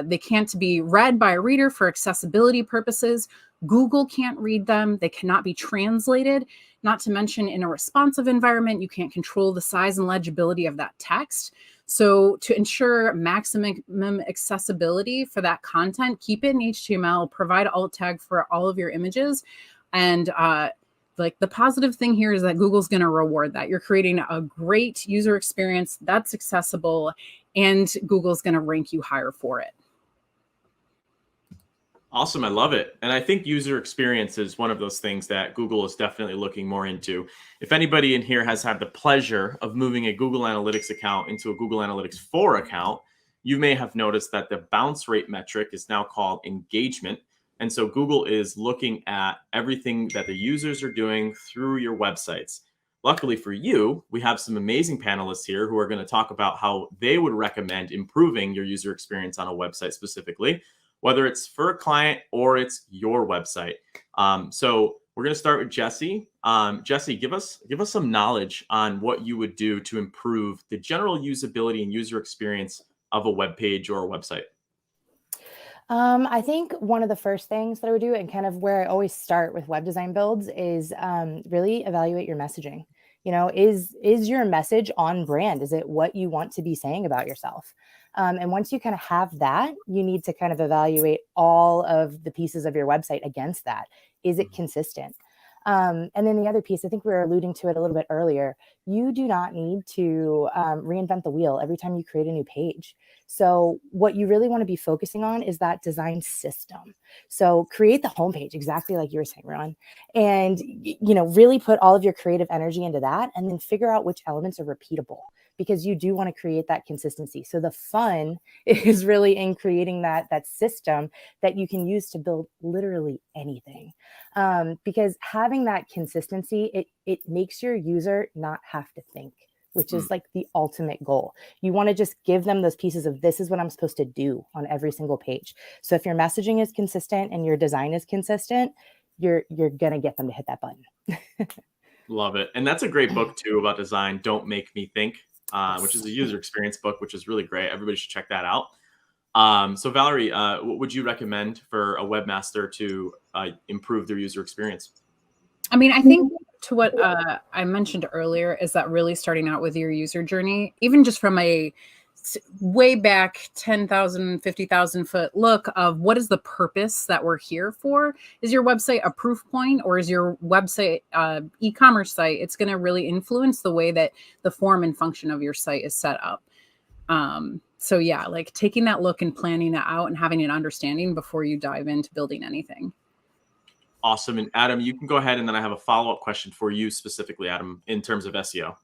they can't be read by a reader for accessibility purposes. Google can't read them. They cannot be translated. Not to mention, in a responsive environment, you can't control the size and legibility of that text. So to ensure maximum accessibility for that content, keep it in HTML, provide alt tag for all of your images. And the positive thing here is that Google's going to reward that. You're creating a great user experience that's accessible, and Google's going to rank you higher for it. Awesome. I love it. And I think user experience is one of those things that Google is definitely looking more into. If anybody in here has had the pleasure of moving a Google Analytics account into a Google Analytics 4 account, you may have noticed that the bounce rate metric is now called engagement. And so Google is looking at everything that the users are doing through your websites. luckily for you, we have some amazing panelists here who are going to talk about how they would recommend improving your user experience on a website specifically, whether it's for a client or it's your website. So we're going to start with Jesse. Jesse, give us some knowledge on what you would do to improve the general usability and user experience of a web page or a website. I think one of the first things that I would do, and kind of where I always start with web design builds, is really evaluate your messaging. Is your message on brand? Is it what you want to be saying about yourself? And once you kind of have that, you need to kind of evaluate all of the pieces of your website against that. Is it consistent? And then the other piece, I think we were alluding to it a little bit earlier, you do not need to reinvent the wheel every time you create a new page. So what you really want to be focusing on is that design system. So create the homepage exactly like you were saying, Ron, and really put all of your creative energy into that, and then figure out which elements are repeatable, because you do want to create that consistency. So the fun is really in creating that system that you can use to build literally anything. Because having that consistency, it makes your user not have to think, which is like the ultimate goal. You want to just give them those pieces of, this is what I'm supposed to do on every single page. So if your messaging is consistent and your design is consistent, you're going to get them to hit that button. Love it. And that's a great book too about design, Don't Make Me Think, which is a user experience book, which is really great. Everybody should check that out. So Valerie, what would you recommend for a webmaster to improve their user experience? I mean, I think to what I mentioned earlier is that really starting out with your user journey, even just from a way back 10,000, 50,000 foot look of what is the purpose that we're here for? Is your website a proof point, or is your website e-commerce site? It's going to really influence the way that the form and function of your site is set up. So yeah, like taking that look and planning it out and having an understanding before you dive into building anything. Awesome. And Adam, you can go ahead, and then I have a follow-up question for you specifically, Adam, in terms of SEO.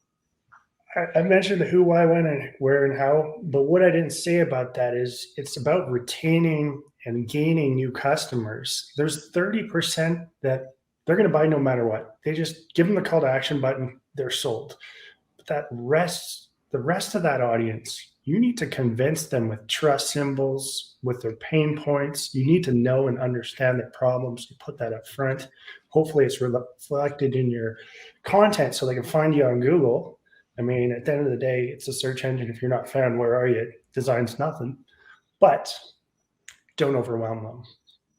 I mentioned the who, why, when, and where, and how, but what I didn't say about that is it's about retaining and gaining new customers. There's 30% that they're going to buy no matter what. They just give them the call to action button, they're sold. But the rest of that audience, you need to convince them with trust symbols, with their pain points. You need to know and understand their problems. You put that up front. Hopefully it's reflected in your content so they can find you on Google. I mean, at the end of the day, it's a search engine. If you're not found, where are you? Design's nothing. But don't overwhelm them.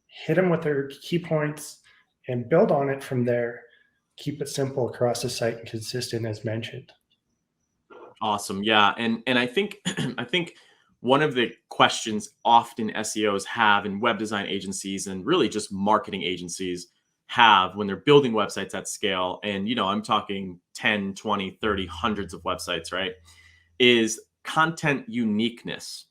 Hit them with their key points and build on it from there. Keep it simple across the site and consistent as mentioned. Awesome. Yeah. And I think one of the questions often SEOs have, and web design agencies and really just marketing agencies have when they're building websites at scale, and I'm talking 10, 20, 30, hundreds of websites, right, is content uniqueness.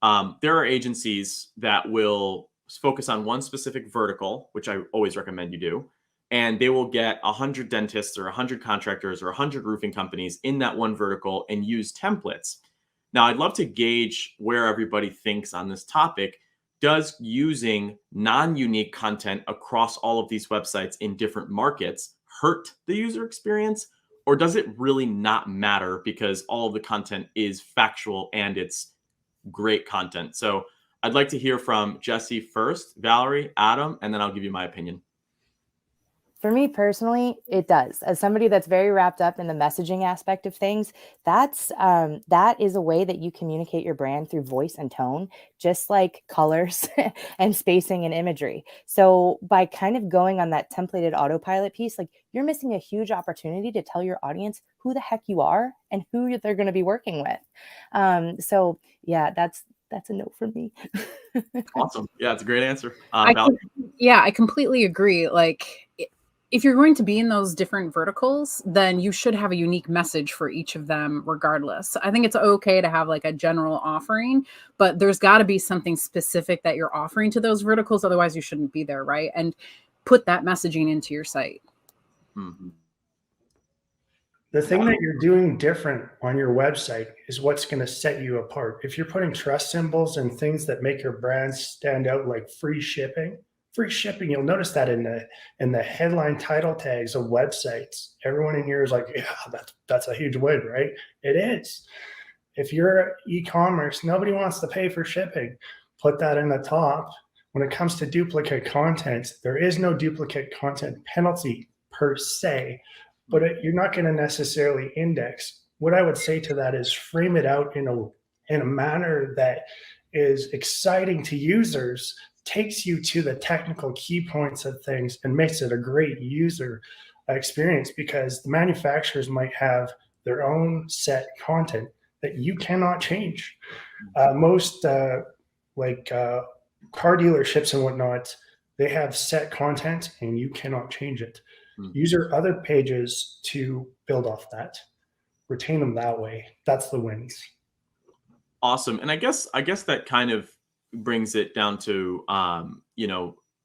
There are agencies that will focus on one specific vertical, which I always recommend you do, and they will get 100 dentists or 100 contractors or 100 roofing companies in that one vertical and use templates. Now, I'd love to gauge where everybody thinks on this topic. Does using non-unique content across all of these websites in different markets hurt the user experience, or does it really not matter because all of the content is factual and it's great content? So I'd like to hear from Jesse first, Valerie, Adam, and then I'll give you my opinion. For me personally, it does. As somebody that's very wrapped up in the messaging aspect of things, that is a way that you communicate your brand through voice and tone, just like colors and spacing and imagery. So by kind of going on that templated autopilot piece, like, you're missing a huge opportunity to tell your audience who the heck you are and who they're going to be working with. So yeah, that's a no for me. Awesome. Yeah, it's a great answer. I completely agree. Like, if you're going to be in those different verticals, then you should have a unique message for each of them regardless. I think it's okay to have like a general offering, but there's got to be something specific that you're offering to those verticals. Otherwise you shouldn't be there, right? And put that messaging into your site. Mm-hmm. The thing that you're doing different on your website is what's going to set you apart. If you're putting trust symbols and things that make your brand stand out, like free shipping, free shipping. You'll notice that in the headline title tags of websites. Everyone in here is like, yeah, that's a huge win, right? It is. If you're e-commerce, nobody wants to pay for shipping. Put that in the top. When it comes to duplicate content, there is no duplicate content penalty per se, but you're not going to necessarily index. What I would say to that is frame it out in a manner that is exciting to users, takes you to the technical key points of things, and makes it a great user experience, because the manufacturers might have their own set content that you cannot change. Most car dealerships and whatnot, they have set content and you cannot change it. Use your other pages to build off that. Retain them that way. That's the wins. Awesome. And I guess that kind of brings it down to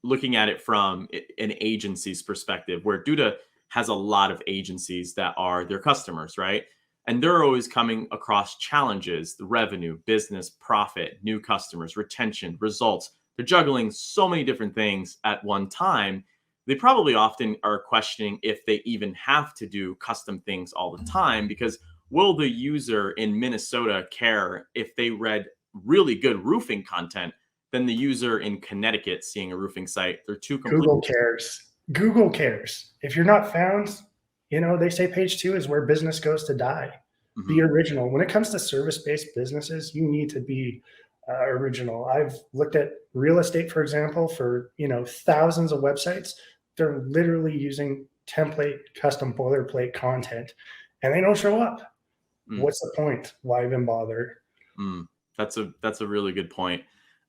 looking at it from an agency's perspective, where Duda has a lot of agencies that are their customers, right? And they're always coming across challenges: the revenue, business, profit, new customers, retention, results. They're juggling so many different things at one time. They probably often are questioning if they even have to do custom things all the time, because will the user in Minnesota care if they read really good roofing content than the user in Connecticut seeing a roofing site? They're two completely— Google cares. Google cares. If you're not found, they say page 2 is where business goes to die. Mm-hmm. Be original. When it comes to service-based businesses, you need to be original. I've looked at real estate, for example, for thousands of websites. They're literally using template, custom boilerplate content, and they don't show up. What's the point? Why even bother? That's a really good point.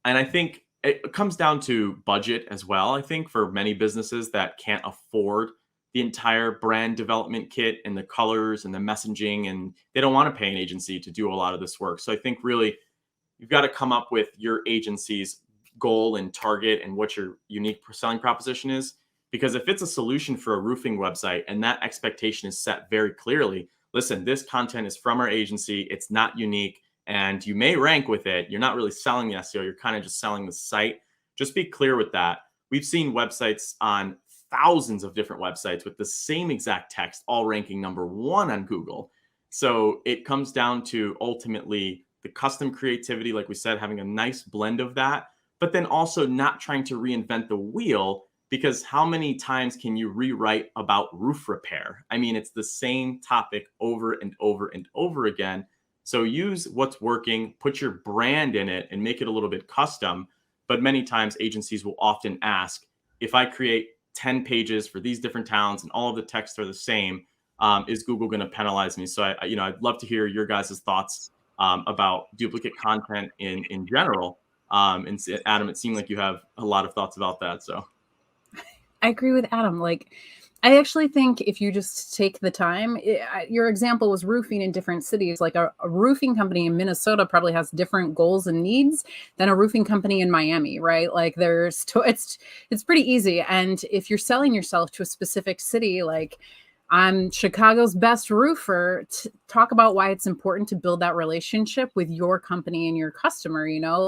And I think it comes down to budget as well. I think for many businesses that can't afford the entire brand development kit and the colors and the messaging, and they don't want to pay an agency to do a lot of this work. So I think really you've got to come up with your agency's goal and target and what your unique selling proposition is. Because if it's a solution for a roofing website and that expectation is set very clearly, listen, this content is from our agency, it's not unique, and you may rank with it. You're not really selling the SEO, you're kind of just selling the site. Just be clear with that. We've seen websites on thousands of different websites with the same exact text, all ranking number 1 on Google. So it comes down to ultimately the custom creativity, like we said, having a nice blend of that, but then also not trying to reinvent the wheel, because how many times can you rewrite about roof repair? I mean, it's the same topic over and over and over again. So use what's working, put your brand in it, and make it a little bit custom. But many times agencies will often ask, if I create 10 pages for these different towns and all of the text are the same, is Google going to penalize me? So I'd love to hear your guys' thoughts about duplicate content in general. And Adam, it seemed like you have a lot of thoughts about that. So I agree with Adam. I actually think if you just take the time, your example was roofing in different cities. Like a roofing company in Minnesota probably has different goals and needs than a roofing company in Miami, right? Like it's pretty easy. And if you're selling yourself to a specific city, like I'm Chicago's best roofer, talk about why it's important to build that relationship with your company and your customer.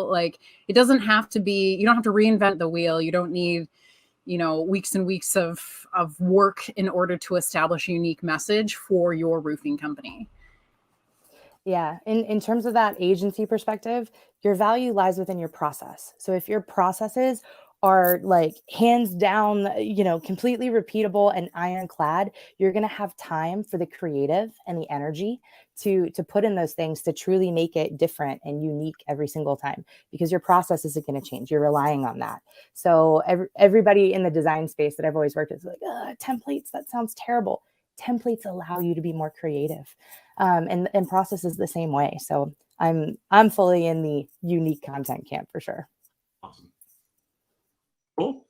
Like it doesn't have to be, you don't have to reinvent the wheel. You don't need weeks and weeks of work in order to establish a unique message for your roofing company. Yeah. In terms of that agency perspective, your value lies within your process. So if your processes are like hands down, completely repeatable and ironclad, you're going to have time for the creative and the energy to put in those things to truly make it different and unique every single time, because your process isn't going to change. You're relying on that. So everybody in the design space that I've always worked with is like, templates, that sounds terrible. Templates allow you to be more creative, and process is the same way. So I'm fully in the unique content camp for sure. Awesome. Cool.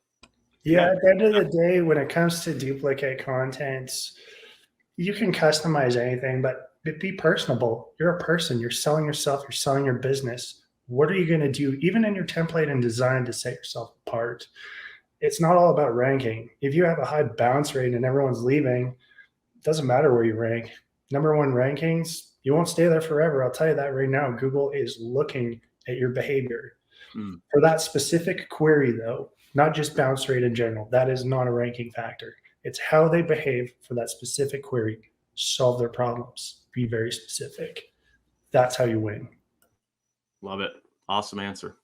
Yeah, at the end of the day, when it comes to duplicate content, you can customize anything, but be personable. You're a person. You're selling yourself. You're selling your business. What are you going to do, even in your template and design, to set yourself apart? It's not all about ranking. If you have a high bounce rate and everyone's leaving, it doesn't matter where you rank. Number 1 rankings, you won't stay there forever. I'll tell you that right now. Google is looking at your behavior. For that specific query, though, not just bounce rate in general. That is not a ranking factor. It's how they behave for that specific query. Solve their problems. Be very specific. That's how you win. Love it. Awesome answer.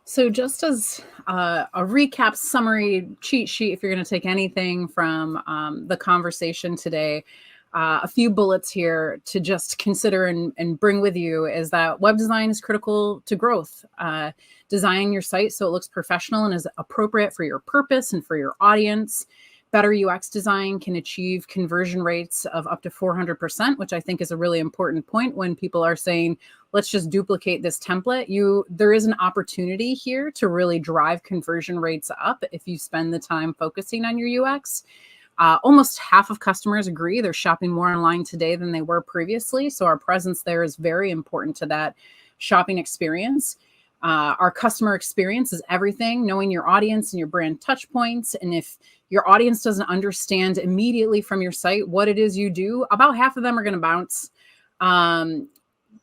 So just as a recap summary cheat sheet, if you're going to take anything from the conversation today, a few bullets here to just consider and bring with you is that web design is critical to growth. Design your site so it looks professional and is appropriate for your purpose and for your audience. Better UX design can achieve conversion rates of up to 400%, which I think is a really important point when people are saying, let's just duplicate this template. There is an opportunity here to really drive conversion rates up if you spend the time focusing on your UX. Almost half of customers agree they're shopping more online today than they were previously. So our presence there is very important to that shopping experience. Our customer experience is everything, knowing your audience and your brand touch points. And if your audience doesn't understand immediately from your site what it is you do, about half of them are going to bounce.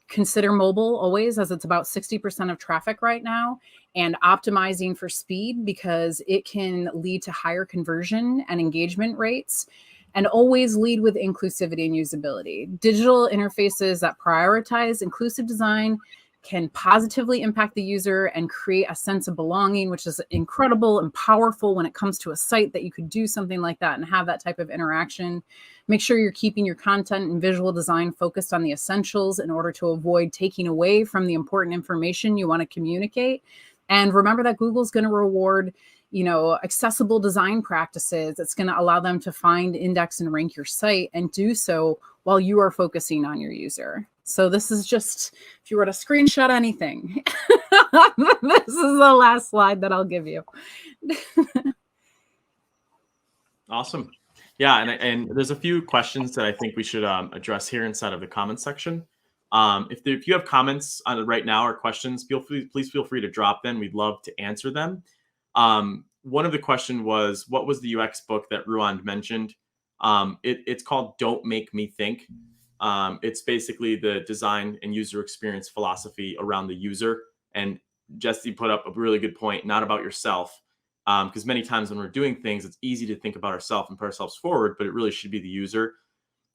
Consider mobile always, as it's about 60% of traffic right now, and optimizing for speed because it can lead to higher conversion and engagement rates. And always lead with inclusivity and usability. Digital interfaces that prioritize inclusive design can positively impact the user and create a sense of belonging, which is incredible and powerful when it comes to a site that you could do something like that and have that type of interaction. Make sure you're keeping your content and visual design focused on the essentials in order to avoid taking away from the important information you want to communicate. And remember that Google's going to reward, accessible design practices. It's going to allow them to find, index, and rank your site and do so while you are focusing on your user. So this is just, if you were to screenshot anything, this is the last slide that I'll give you. Awesome. Yeah, and there's a few questions that I think we should address here inside of the comments section. If you have comments on it right now or questions, please feel free to drop them. We'd love to answer them. One of the question was, what was the UX book that Ruan mentioned? It's called Don't Make Me Think. It's basically the design and user experience philosophy around the user. And Jesse put up a really good point, not about yourself. Because many times when we're doing things, it's easy to think about ourselves and put ourselves forward, but it really should be the user.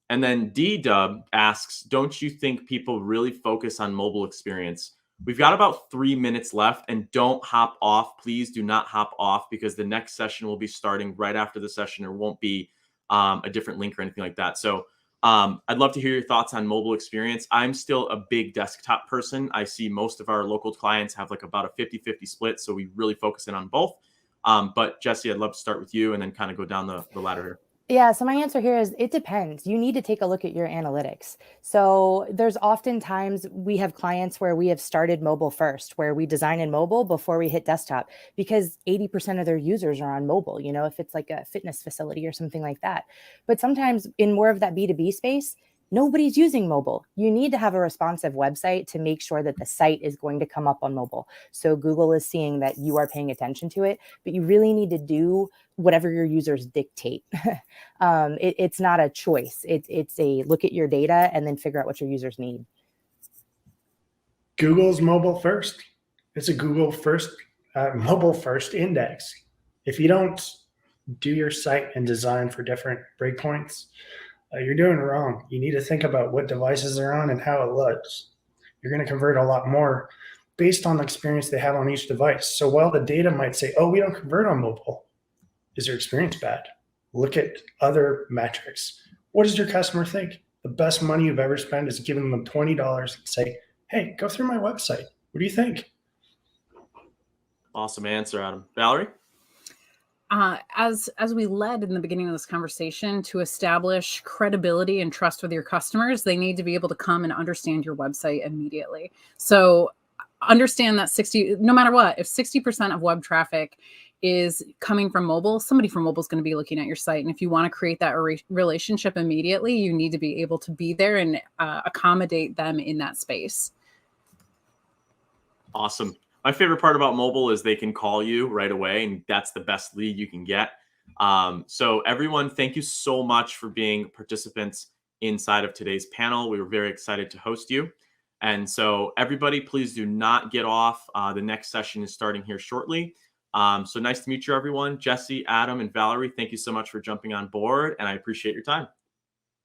And then D-Dub asks, don't you think people really focus on mobile experience? We've got about 3 minutes left, and don't hop off. Please do not hop off, because the next session will be starting right after the session. There won't be a different link or anything like that. So I'd love to hear your thoughts on mobile experience. I'm still a big desktop person. I see most of our local clients have like about a 50-50 split. So we really focus in on both. But Jesse, I'd love to start with you and then kind of go down the ladder here. Yeah, so my answer here is it depends. You need to take a look at your analytics. So there's oftentimes we have clients where we have started mobile first, where we design in mobile before we hit desktop, because 80% of their users are on mobile, if it's like a fitness facility or something like that. But sometimes in more of that B2B space, nobody's using mobile. You need to have a responsive website to make sure that the site is going to come up on mobile. So Google is seeing that you are paying attention to it, but you really need to do whatever your users dictate. It's not a choice. It's a look at your data and then figure out what your users need. Google's mobile first. It's a Google first, mobile first index. If you don't do your site and design for different breakpoints, you're doing it wrong. You need to think about what devices they're on and how it looks. You're going to convert a lot more based on the experience they have on each device. So while the data might say, oh, we don't convert on mobile, is their experience bad? Look at other metrics. What does your customer think? The best money you've ever spent is giving them $20 and say, hey, go through my website. What do you think? Awesome answer, Adam. Valerie? As we led in the beginning of this conversation, to establish credibility and trust with your customers, they need to be able to come and understand your website immediately. So understand that no matter what, if 60% of web traffic is coming from mobile, somebody from mobile is going to be looking at your site. And if you want to create that relationship immediately, you need to be able to be there and accommodate them in that space. Awesome. My favorite part about mobile is they can call you right away, and that's the best lead you can get. So everyone, thank you so much for being participants inside of today's panel. We were very excited to host you. And so everybody, please do not get off. The next session is starting here shortly. So nice to meet you, everyone. Jesse, Adam, and Valerie, thank you so much for jumping on board, and I appreciate your time.